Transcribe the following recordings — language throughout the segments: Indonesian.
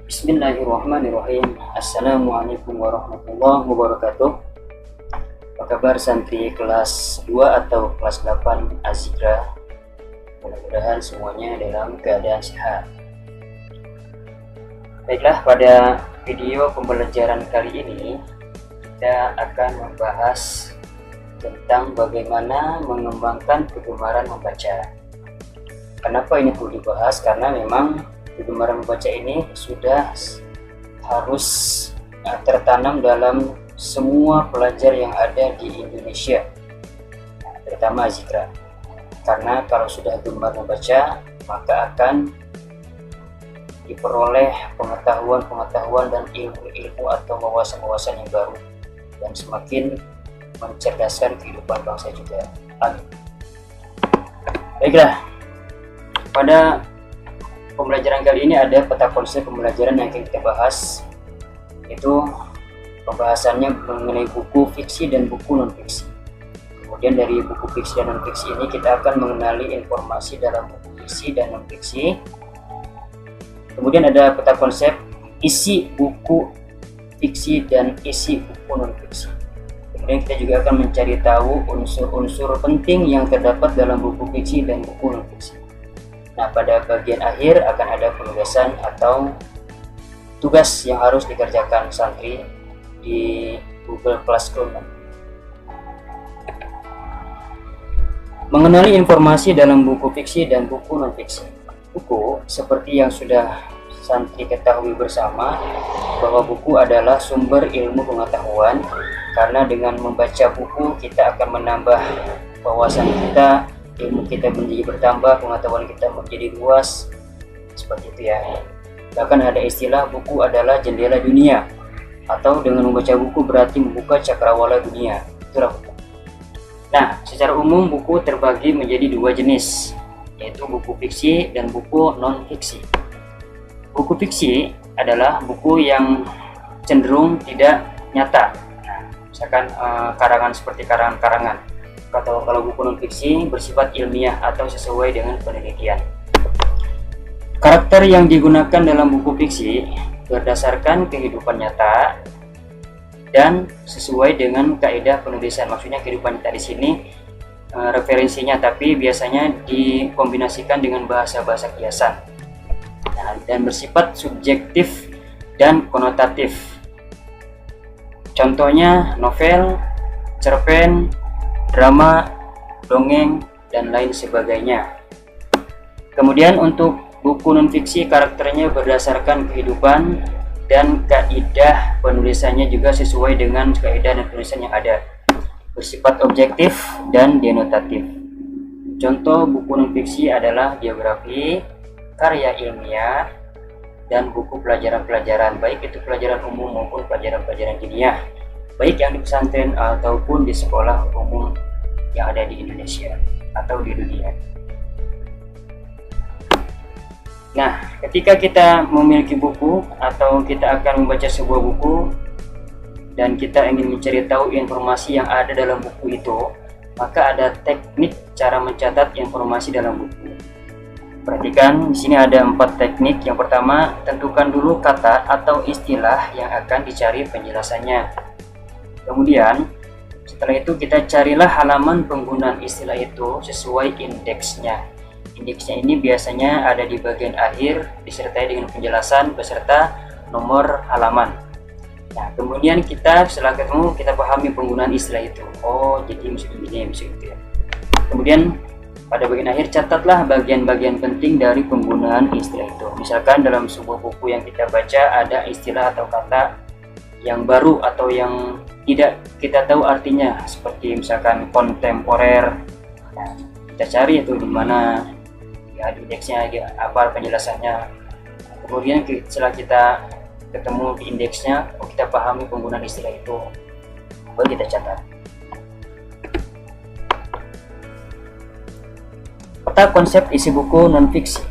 Bismillahirrahmanirrahim. Assalamualaikum warahmatullahi wabarakatuh. Apa kabar santri kelas 2 atau kelas 8 Azikra? Mudah-mudahan semuanya dalam keadaan sehat. Baiklah, pada video pembelajaran kali ini kita akan membahas tentang bagaimana mengembangkan kegemaran membaca. Kenapa ini perlu dibahas? Karena memang kegemaran membaca ini sudah harus tertanam dalam semua pelajar yang ada di Indonesia, terutama Azikra. Karena kalau sudah gemar membaca, maka akan diperoleh pengetahuan dan ilmu-ilmu atau wawasan-wawasan yang baru dan semakin mencerdaskan kehidupan bangsa juga. Amin. Baiklah, pada pembelajaran kali ini ada peta konsep pembelajaran yang akan kita bahas, yaitu pembahasannya mengenai buku fiksi dan buku non-fiksi. Kemudian dari buku fiksi dan non-fiksi ini kita akan mengenali informasi dalam buku fiksi dan non-fiksi. Kemudian ada peta konsep isi buku fiksi dan isi buku non-fiksi. Kemudian kita juga akan mencari tahu unsur-unsur penting yang terdapat dalam buku fiksi dan buku non-fiksi. Nah, pada bagian akhir akan ada penugasan atau tugas yang harus dikerjakan santri di Google Classroom. Mengenali informasi dalam buku fiksi dan buku non-fiksi. Buku, seperti yang sudah santri ketahui bersama, bahwa buku adalah sumber ilmu pengetahuan, karena dengan membaca buku kita akan menambah wawasan kita, ilmu kita menjadi bertambah, pengetahuan kita menjadi luas, seperti itu ya. Bahkan ada istilah buku adalah jendela dunia, atau dengan membaca buku berarti membuka cakrawala dunia. Itulah buku. Nah, secara umum buku terbagi menjadi dua jenis, yaitu buku fiksi dan buku non-fiksi. Buku fiksi adalah buku yang cenderung tidak nyata. Nah, misalkan karangan seperti karangan-karangan. Kalau buku non-fiksi bersifat ilmiah atau sesuai dengan penelitian. Karakter yang digunakan dalam buku fiksi berdasarkan kehidupan nyata dan sesuai dengan kaidah penulisan. Maksudnya kehidupan nyata di sini referensinya, tapi biasanya dikombinasikan dengan bahasa-bahasa kiasan. Nah, dan bersifat subjektif dan konotatif. Contohnya novel, cerpen, drama, dongeng, dan lain sebagainya. Kemudian untuk buku non-fiksi, karakternya berdasarkan kehidupan dan kaidah penulisannya juga sesuai dengan kaidah dan penulisan yang ada, bersifat objektif dan denotatif. Contoh buku non-fiksi adalah biografi, karya ilmiah, dan buku pelajaran-pelajaran, baik itu pelajaran umum maupun pelajaran-pelajaran diniyah, baik yang di pesantren ataupun di sekolah umum yang ada di Indonesia atau di dunia. Nah, ketika kita memiliki buku atau kita akan membaca sebuah buku dan kita ingin mencari tahu informasi yang ada dalam buku itu, maka ada teknik cara mencatat informasi dalam buku. Perhatikan, di sini ada 4 teknik. Yang pertama, tentukan dulu kata atau istilah yang akan dicari penjelasannya. Kemudian setelah itu kita carilah halaman penggunaan istilah itu sesuai indeksnya. Indeksnya ini biasanya ada di bagian akhir disertai dengan penjelasan beserta nomor halaman. Nah, kemudian kita setelah ketemu kita pahami penggunaan istilah itu. Oh, jadi maksud ini maksud itu ya. Kemudian pada bagian akhir catatlah bagian-bagian penting dari penggunaan istilah itu. Misalkan dalam sebuah buku yang kita baca ada istilah atau kata yang baru atau yang tidak kita tahu artinya, seperti misalkan kontemporer. Nah, kita cari itu di mana ya, di indeksnya apa penjelasannya. Kemudian setelah kita ketemu di indeksnya, kita pahami penggunaan istilah itu, baru kita catat. Peta konsep isi buku non-fiksi.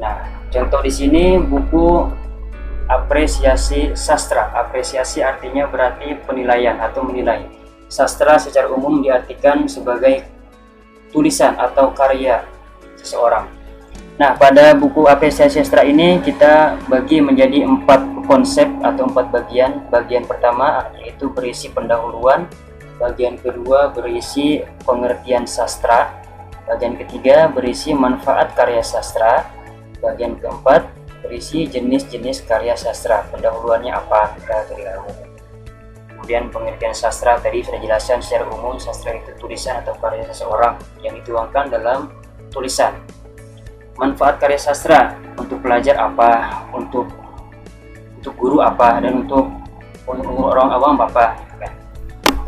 Nah, contoh di sini buku apresiasi sastra. Apresiasi artinya berarti penilaian atau menilai. Sastra secara umum diartikan sebagai tulisan atau karya seseorang. Nah, pada buku apresiasi sastra ini kita bagi menjadi 4 konsep atau 4 bagian. Bagian pertama yaitu berisi pendahuluan, bagian kedua berisi pengertian sastra, bagian ketiga berisi manfaat karya sastra, bagian keempat berisi jenis-jenis karya sastra. Pendahuluannya apa? Kita terlihat. Kemudian pengertian sastra tadi sudah jelaskan secara umum, sastra itu tulisan atau karya seseorang yang dituangkan dalam tulisan. Manfaat karya sastra untuk pelajar apa, untuk guru apa, dan untuk orang awam apa.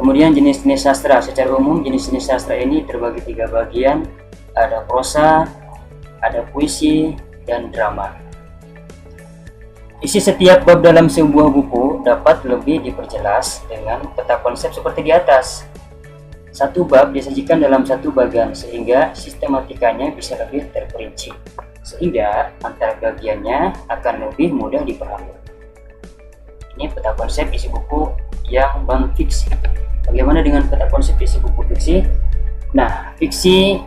Kemudian jenis-jenis sastra. Secara umum jenis-jenis sastra ini terbagi 3 bagian, ada prosa, ada puisi, dan drama. Isi setiap bab dalam sebuah buku dapat lebih diperjelas dengan peta konsep seperti di atas. Satu bab disajikan dalam satu bagian sehingga sistematikanya bisa lebih terperinci, sehingga antar bagiannya akan lebih mudah dipahami. Ini peta konsep isi buku yang non-fiksi. Bagaimana dengan peta konsep isi buku fiksi? Nah, fiksi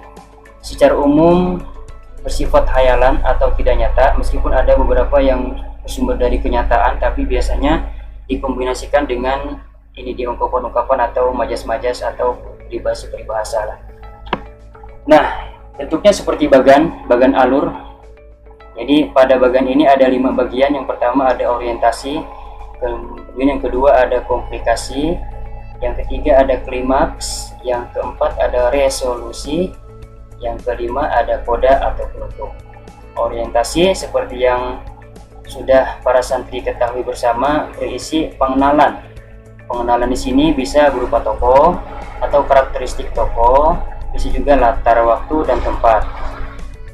secara umum bersifat hayalan atau tidak nyata, meskipun ada beberapa yang bersumber dari kenyataan, tapi biasanya dikombinasikan dengan ini di ungkapan-ungkapan atau majas-majas atau peribahasa lah. Nah, bentuknya seperti bagan alur. Jadi pada bagan ini ada 5 bagian. Yang pertama ada orientasi, kemudian yang kedua ada komplikasi, yang ketiga ada klimaks, yang keempat ada resolusi, yang kelima ada koda atau penutup. Orientasi seperti yang sudah para santri ketahui bersama berisi pengenalan. Pengenalan di sini bisa berupa tokoh atau karakteristik tokoh, bisa juga latar waktu dan tempat.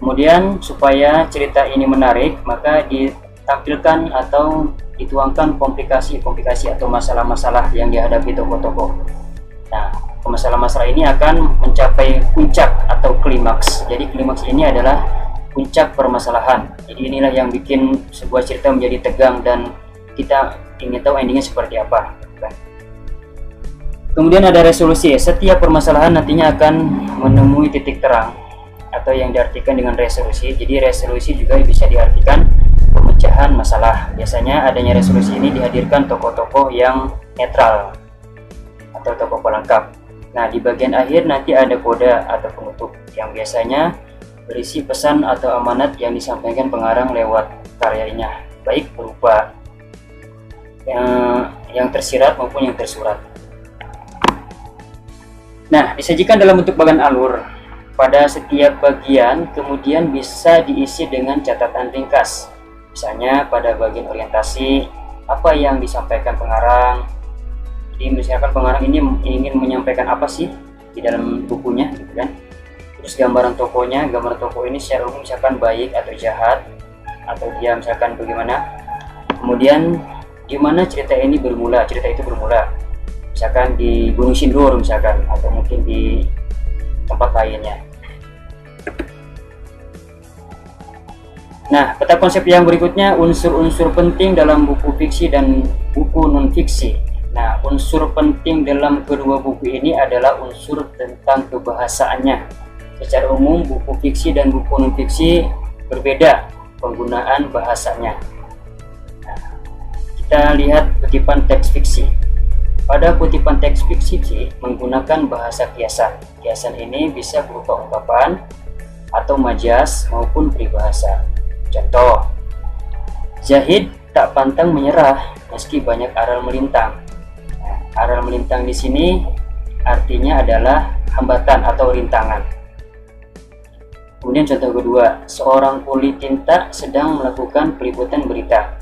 Kemudian supaya cerita ini menarik, maka ditampilkan atau dituangkan komplikasi-komplikasi atau masalah-masalah yang dihadapi tokoh-tokoh. Nah, masalah-masalah ini akan mencapai puncak atau klimaks. Jadi klimaks ini adalah puncak permasalahan. Jadi inilah yang bikin sebuah cerita menjadi tegang dan kita ingin tahu endingnya seperti apa. Kemudian ada resolusi. Setiap permasalahan nantinya akan menemui titik terang atau yang diartikan dengan resolusi. Jadi resolusi juga bisa diartikan pemecahan masalah. Biasanya adanya resolusi ini dihadirkan tokoh-tokoh yang netral atau tokoh pelengkap. Nah, di bagian akhir nanti ada koda atau penutup yang biasanya berisi pesan atau amanat yang disampaikan pengarang lewat karyanya, baik berupa yang tersirat maupun yang tersurat. Nah, disajikan dalam bentuk bagan alur. Pada setiap bagian kemudian bisa diisi dengan catatan ringkas. Misalnya pada bagian orientasi, apa yang disampaikan pengarang. Jadi misalkan pengarang ini ingin menyampaikan apa sih di dalam bukunya, gitu kan. Terus gambaran tokohnya, gambaran tokoh ini secara umum misalkan baik atau jahat, atau dia misalkan bagaimana. Kemudian di mana cerita ini bermula, cerita itu bermula. Misalkan di Gunung Sindur misalkan, atau mungkin di tempat lainnya. Nah, peta konsep yang berikutnya unsur-unsur penting dalam buku fiksi dan buku non-fiksi. Nah, unsur penting dalam kedua buku ini adalah unsur tentang kebahasaannya. Secara umum buku fiksi dan buku non-fiksi berbeda penggunaan bahasanya. Nah, kita lihat kutipan teks fiksi. Pada kutipan teks fiksi menggunakan bahasa kiasan. Kiasan ini bisa berupa ungkapan atau majas maupun peribahasa. Contoh, Zahid tak pantang menyerah meski banyak aral melintang. Nah, aral melintang di sini artinya adalah hambatan atau rintangan. Kemudian contoh kedua, seorang kuli tinta sedang melakukan peliputan berita.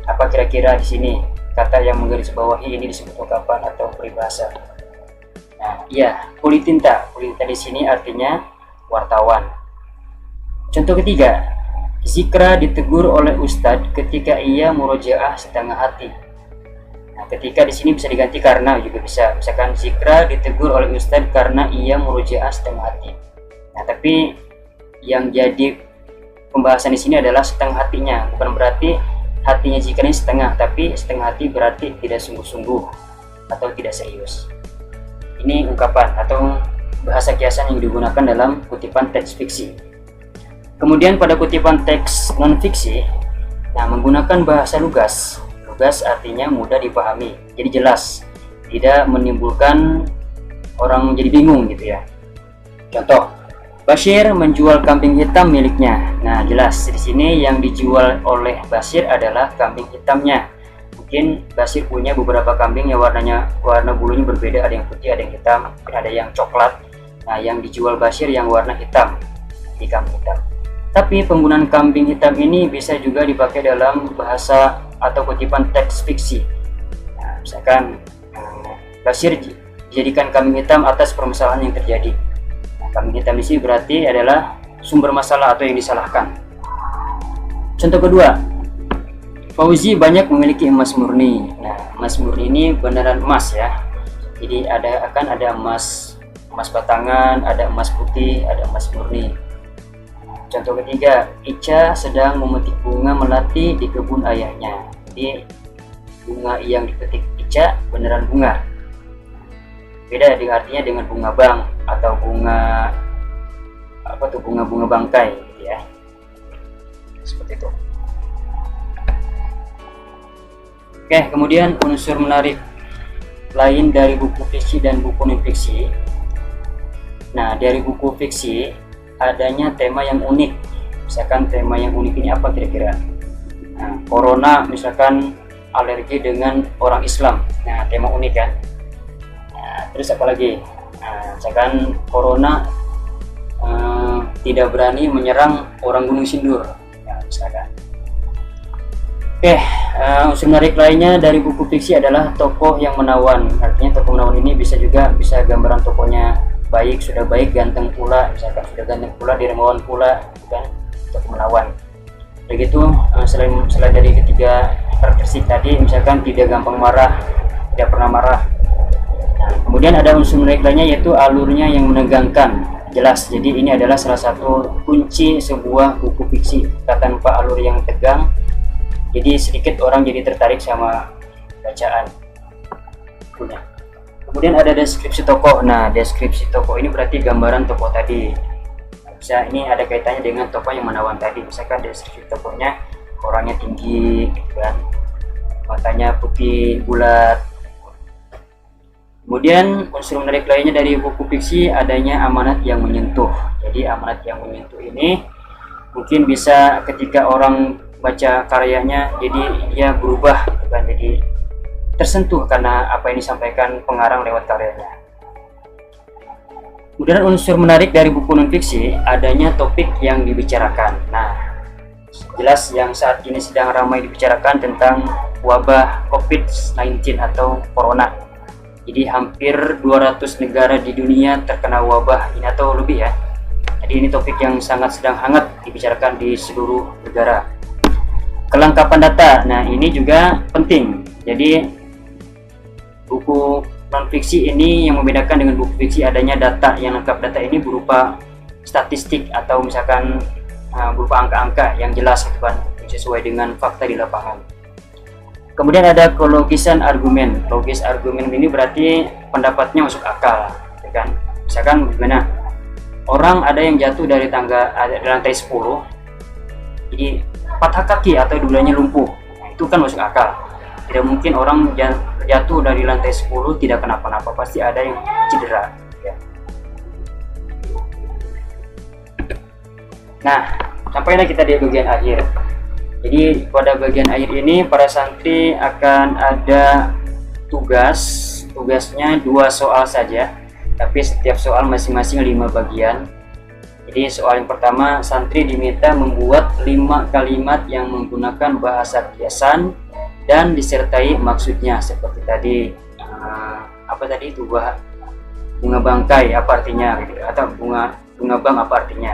Apa kira-kira di sini? Kata yang menggarisbawahi ini disebut ungkapan atau peribahasa. Nah, iya, kuli tinta. Kuli tinta di sini artinya wartawan. Contoh ketiga, Zikra ditegur oleh Ustadz ketika ia murojaah setengah hati. Nah, ketika di sini bisa diganti karena juga bisa. Misalkan Zikra ditegur oleh Ustadz karena ia murojaah setengah hati. Nah, tapi yang jadi pembahasan di sini adalah setengah hatinya, bukan berarti hatinya Zikra ini setengah, tapi setengah hati berarti tidak sungguh-sungguh atau tidak serius. Ini ungkapan atau bahasa kiasan yang digunakan dalam kutipan teks fiksi. Kemudian pada kutipan teks non-fiksi, nah menggunakan bahasa lugas. Lugas artinya mudah dipahami, jadi jelas, tidak menimbulkan orang jadi bingung gitu ya. Contoh, Bashir menjual kambing hitam miliknya. Nah, jelas di sini yang dijual oleh Bashir adalah kambing hitamnya. Mungkin Bashir punya beberapa kambing yang warna bulunya berbeda, ada yang putih, ada yang hitam, ada yang coklat. Nah, yang dijual Bashir yang warna hitam, di kambing hitam. Tapi penggunaan kambing hitam ini bisa juga dipakai dalam bahasa atau kutipan teks fiksi. Nah, misalkan Bashir dijadikan kambing hitam atas permasalahan yang terjadi. Nah, kambing hitam di sini berarti adalah sumber masalah atau yang disalahkan. Contoh kedua, Fauzi banyak memiliki emas murni. Nah, emas murni ini beneran emas ya. Jadi akan ada emas batangan, ada emas putih, ada emas murni. Contoh ketiga, Ica sedang memetik bunga melati di kebun ayahnya. Jadi bunga yang dipetik Ica beneran bunga. Beda artinya dengan bunga bang atau bunga bunga bangkai gitu ya. Seperti itu. Oke, kemudian unsur menarik lain dari buku fiksi dan buku non-fiksi. Nah, dari buku fiksi adanya tema yang unik. Misalkan tema yang unik ini apa kira-kira? Nah, corona misalkan alergi dengan orang Islam. Nah, tema unik kan. Nah, terus apa lagi? Nah, misalkan corona tidak berani menyerang orang Gunung Sindur. Nah, misalkan. Oke, unsur menarik lainnya dari buku fiksi adalah tokoh yang menawan. Artinya tokoh menawan ini bisa gambaran tokohnya baik, sudah baik, ganteng pula, misalkan sudah ganteng pula, dermawan pula, kan, tokoh menawan. Begitu, selain dari ketiga karakteristik tadi, misalkan tidak gampang marah, tidak pernah marah. Nah, kemudian ada unsur menarik lainnya yaitu alurnya yang menegangkan. Jelas, jadi ini adalah salah satu kunci sebuah buku fiksi. Tanpa alur yang tegang, jadi sedikit orang jadi tertarik sama bacaan punya. Kemudian ada deskripsi tokoh. Nah, deskripsi tokoh ini berarti gambaran tokoh tadi. Bisa ini ada kaitannya dengan tokoh yang menawan tadi. Misalkan deskripsi tokohnya orangnya tinggi, gitu kan, matanya putih bulat. Kemudian unsur menarik lainnya dari buku fiksi adanya amanat yang menyentuh. Jadi amanat yang menyentuh ini mungkin bisa ketika orang baca karyanya, jadi dia berubah, gitu kan, jadi tersentuh karena apa yang disampaikan pengarang lewat karyanya. Kemudian unsur menarik dari buku non-fiksi adanya topik yang dibicarakan. Nah, jelas yang saat ini sedang ramai dibicarakan tentang wabah COVID-19 atau Corona. Jadi hampir 200 negara di dunia terkena wabah ini atau lebih ya. Jadi ini topik yang sedang hangat dibicarakan di seluruh negara. Kelengkapan data, nah ini juga penting. Jadi buku non-fiksi ini yang membedakan dengan buku fiksi adanya data yang lengkap. Data ini berupa statistik atau misalkan berupa angka-angka yang jelas, gitu kan, sesuai dengan fakta di lapangan. Kemudian ada kelogisan argumen. Logis argumen ini berarti pendapatnya masuk akal, gitu kan. Misalkan gimana? Orang ada yang jatuh dari lantai 10, jadi patah kaki atau dulanya lumpuh. Nah, itu kan masuk akal. Tidak mungkin orang jatuh dari lantai 10 tidak kenapa-napa, pasti ada yang cedera ya. Nah, sampailah kita di bagian akhir. Jadi pada bagian akhir ini para santri akan ada tugasnya 2 soal saja, tapi setiap soal masing-masing 5 bagian. Jadi soal yang pertama, santri diminta membuat 5 kalimat yang menggunakan bahasa kiasan dan disertai maksudnya, seperti tadi itu bunga bangkai apa artinya, atau bunga bang apa artinya.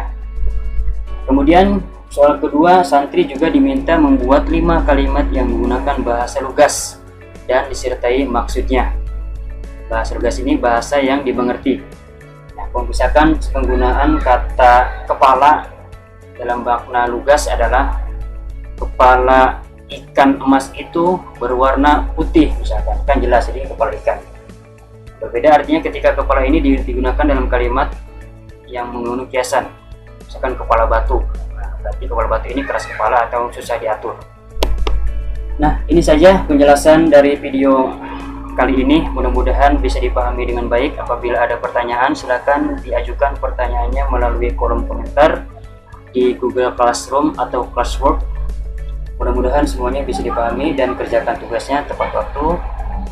Kemudian soal kedua, santri juga diminta membuat 5 kalimat yang menggunakan bahasa lugas dan disertai maksudnya. Bahasa lugas ini bahasa yang dimengerti. Nah, misalkan penggunaan kata kepala dalam makna lugas adalah kepala ikan emas itu berwarna putih, misalkan, kan jelas ini kepala ikan. Berbeda artinya ketika kepala ini digunakan dalam kalimat yang mengandung kiasan, misalkan kepala batu. Nah, berarti kepala batu ini keras kepala atau susah diatur. Nah, ini saja penjelasan dari video kali ini. Mudah-mudahan bisa dipahami dengan baik. Apabila ada pertanyaan, silakan diajukan pertanyaannya melalui kolom komentar di Google Classroom atau Classwork. Mudah-mudahan semuanya bisa dipahami dan kerjakan tugasnya tepat waktu.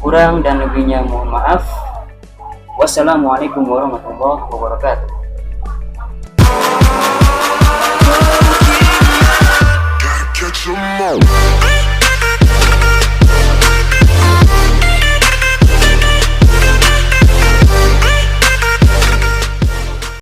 Kurang dan lebihnya mohon maaf. Wassalamualaikum warahmatullahi wabarakatuh.